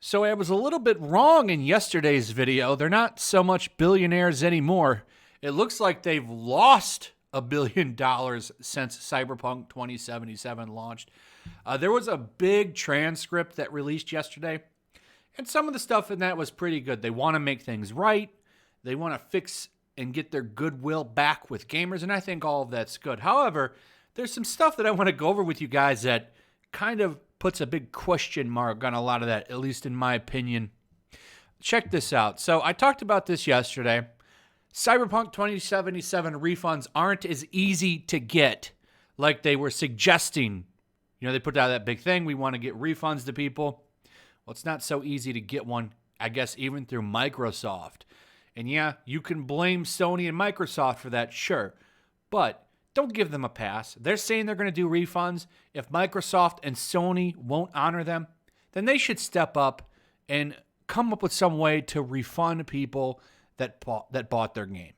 So I was a little bit wrong in yesterday's video. They're not so much billionaires anymore. It looks like they've lost $1 billion since Cyberpunk 2077 launched. There was a big transcript that released yesterday, and some of the stuff in that was pretty good. They want to make things right. They want to fix and get their goodwill back with gamers, and I think all of that's good. However, there's some stuff that I want to go over with you guys that kind of puts a big question mark on a lot of that, at least in my opinion. Check this out. So I talked about this yesterday. Cyberpunk 2077 refunds aren't as easy to get like they were suggesting. You know, they put out that big thing, we want to get refunds to people. Well, it's not so easy to get one, I guess, even through Microsoft. And yeah, you can blame Sony and Microsoft for that, sure. But don't give them a pass. They're saying they're going to do refunds. If Microsoft and Sony won't honor them, then they should step up and come up with some way to refund people that bought their game.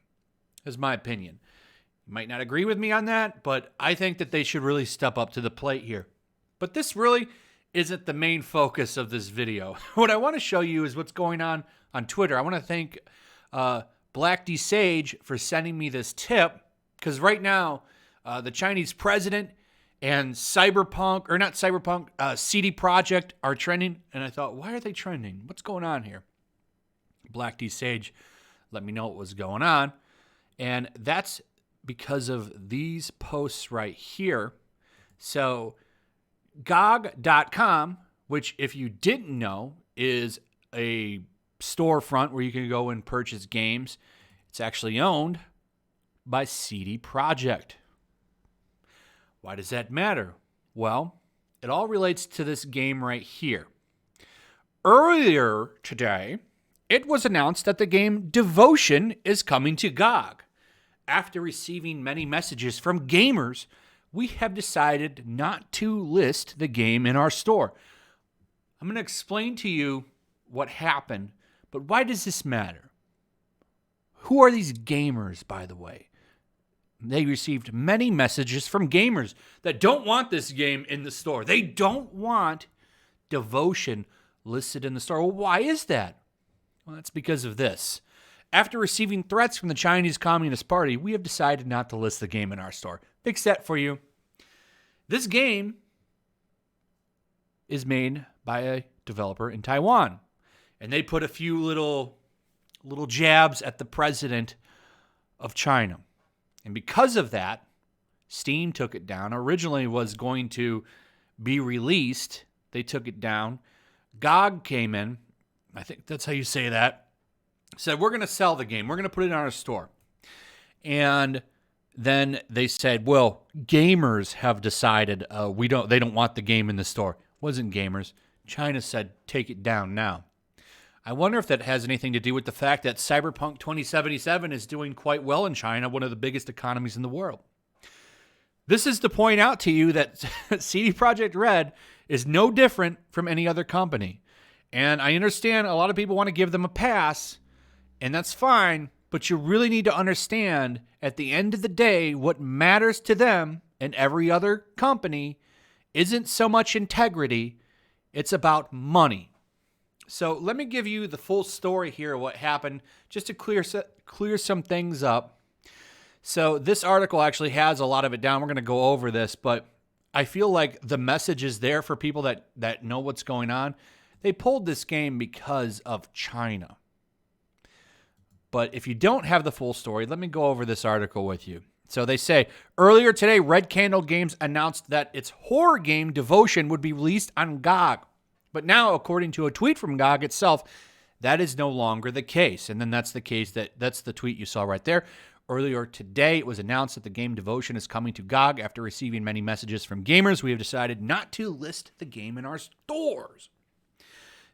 Is my opinion. You might not agree with me on that, but I think that they should really step up to the plate here. But this really isn't the main focus of this video. What I want to show you is what's going on Twitter. I want to thank Black D Sage for sending me this tip, because right now the Chinese president and Cyberpunk, or not Cyberpunk, CD Projekt are trending, and I thought, why are they trending? What's going on here? Black D Sage let me know what was going on, and that's because of these posts right here. So GOG.com, which if you didn't know is a storefront where you can go and purchase games, it's actually owned by CD Projekt. Why does that matter? Well, it all relates to this game right here. Earlier today, it was announced that the game Devotion is coming to GOG. After receiving many messages from gamers, we have decided not to list the game in our store. I'm going to explain to you what happened, but why does this matter? Who are these gamers, by the way? They received many messages from gamers that don't want this game in the store. They don't want Devotion listed in the store. Well, why is that? Well, that's because of this. After receiving threats from the Chinese Communist Party, we have decided not to list the game in our store. Big set for you. This game is made by a developer in Taiwan, and they put a few little jabs at the president of China. And because of that, Steam took it down. Originally was going to be released. They took it down. GOG came in. I think that's how you say that. Said, we're going to sell the game. We're going to put it in our store. And then they said, well, gamers have decided they don't want the game in the store. It wasn't gamers. China said, take it down now. I wonder if that has anything to do with the fact that Cyberpunk 2077 is doing quite well in China, one of the biggest economies in the world. This is to point out to you that CD Projekt Red is no different from any other company. And I understand a lot of people want to give them a pass, and that's fine, but you really need to understand at the end of the day, what matters to them and every other company isn't so much integrity, it's about money. So let me give you the full story here of what happened, just to clear some things up. So this article actually has a lot of it down. We're going to go over this, but I feel like the message is there for people that know what's going on. They pulled this game because of China. But if you don't have the full story, let me go over this article with you. So they say, earlier today, Red Candle Games announced that its horror game Devotion would be released on GOG. But now, according to a tweet from GOG itself, that is no longer the case. And then that's the tweet you saw right there. Earlier today, it was announced that the game Devotion is coming to GOG. After receiving many messages from gamers, we have decided not to list the game in our stores.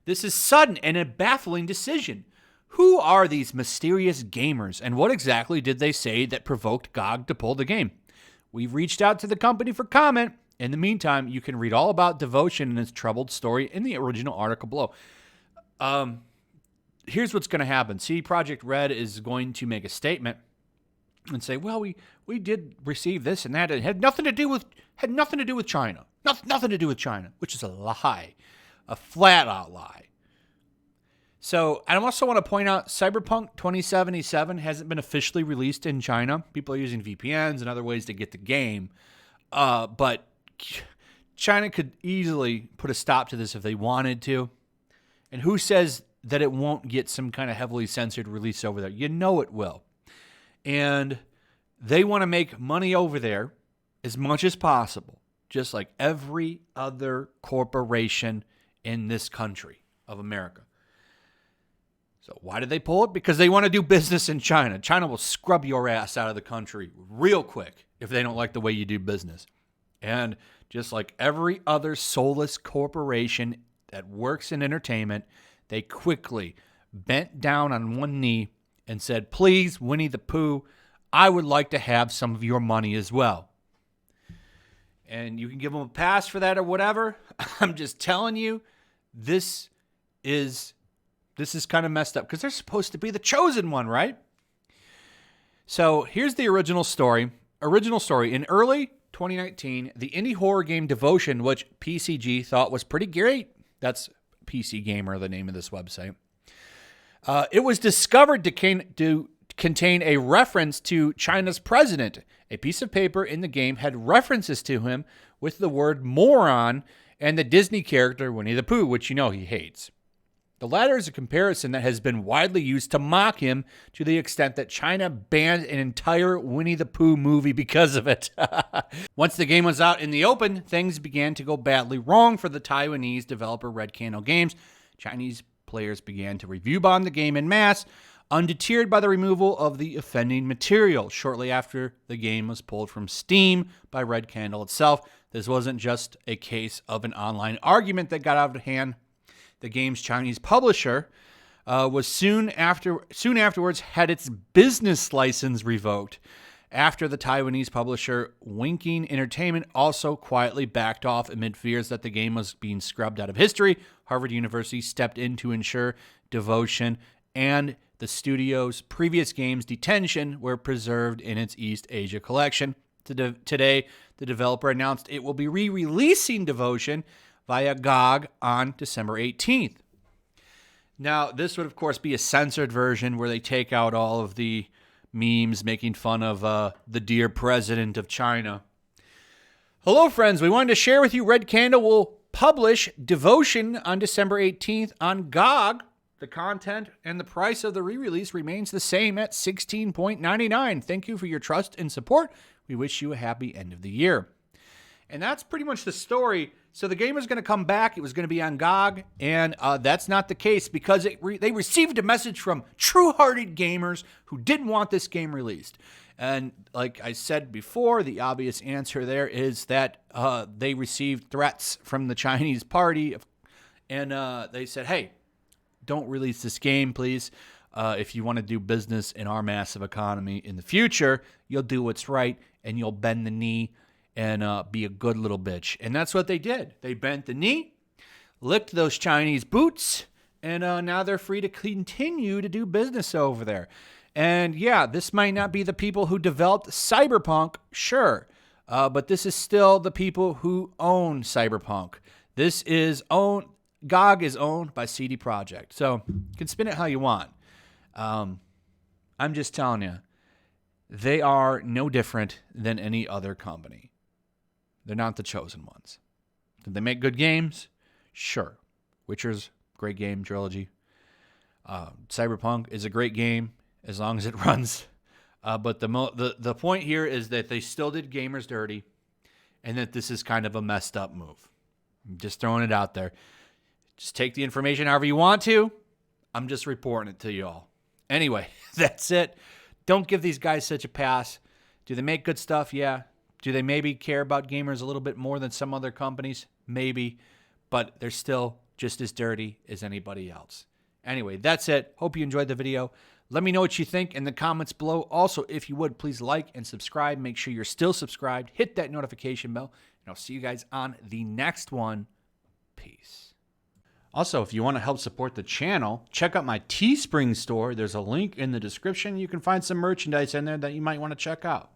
This is sudden and a baffling decision. Who are these mysterious gamers, and what exactly did they say that provoked GOG to pull the game? We've reached out to the company for comment. In the meantime, you can read all about Devotion and its troubled story in the original article below. Here's what's going to happen. CD Projekt Red is going to make a statement and say, well, we did receive this and that. It had nothing to do with China. Nothing to do with China, which is a lie, a flat-out lie. So I also want to point out Cyberpunk 2077 hasn't been officially released in China. People are using VPNs and other ways to get the game. But China could easily put a stop to this if they wanted to. And who says that it won't get some kind of heavily censored release over there? You know it will. And they want to make money over there as much as possible, just like every other corporation in this country of America. So why did they pull it? Because they want to do business in China. China will scrub your ass out of the country real quick if they don't like the way you do business. And just like every other soulless corporation that works in entertainment, they quickly bent down on one knee and said, please, Winnie the Pooh, I would like to have some of your money as well. And you can give them a pass for that or whatever. I'm just telling you, this is kind of messed up because they're supposed to be the chosen one, right? So here's the original story. In early 2019, the indie horror game Devotion, which PCG thought was pretty great. That's PC Gamer, the name of this website. It was discovered to contain a reference to China's president. A piece of paper in the game had references to him with the word moron and the Disney character Winnie the Pooh, which you know he hates. The latter is a comparison that has been widely used to mock him to the extent that China banned an entire Winnie the Pooh movie because of it. Once the game was out in the open, things began to go badly wrong for the Taiwanese developer Red Candle Games. Chinese players began to review bomb the game en masse, undeterred by the removal of the offending material. Shortly after, the game was pulled from Steam by Red Candle itself. This wasn't just a case of an online argument that got out of hand. The game's Chinese publisher was soon afterwards had its business license revoked after the Taiwanese publisher Winking Entertainment also quietly backed off amid fears that the game was being scrubbed out of history. Harvard University stepped in to ensure Devotion and the studio's previous games Detention were preserved in its East Asia collection. Today, the developer announced it will be re-releasing Devotion via GOG on December 18th. Now, this would, of course, be a censored version where they take out all of the memes making fun of the dear president of China. Hello, friends. We wanted to share with you Red Candle will publish Devotion on December 18th on GOG. The content and the price of the re-release remains the same at $16.99. Thank you for your trust and support. We wish you a happy end of the year. And that's pretty much the story. So the game was going to come back. It was going to be on GOG, and that's not the case because they received a message from true-hearted gamers who didn't want this game released. And like I said before, the obvious answer there is that they received threats from the Chinese party, and they said, hey, don't release this game, please. If you want to do business in our massive economy in the future, you'll do what's right, and you'll bend the knee and be a good little bitch. And that's what they did. They bent the knee, licked those Chinese boots, and now they're free to continue to do business over there. And yeah, this might not be the people who developed Cyberpunk, sure, but this is still the people who own Cyberpunk. GOG is owned by CD Projekt, so you can spin it how you want. I'm just telling you, they are no different than any other company. They're not the chosen ones. Did they make good games? Sure. Witcher's great game, trilogy. Cyberpunk is a great game as long as it runs. But the point here is that they still did gamers dirty, and that this is kind of a messed up move. I'm just throwing it out there. Just take the information however you want to. I'm just reporting it to you all. Anyway, that's it. Don't give these guys such a pass. Do they make good stuff? Yeah. Do they maybe care about gamers a little bit more than some other companies? Maybe. But they're still just as dirty as anybody else. Anyway, that's it. Hope you enjoyed the video. Let me know what you think in the comments below. Also, if you would, please like and subscribe. Make sure you're still subscribed. Hit that notification bell. And I'll see you guys on the next one. Peace. Also, if you want to help support the channel, check out my Teespring store. There's a link in the description. You can find some merchandise in there that you might want to check out.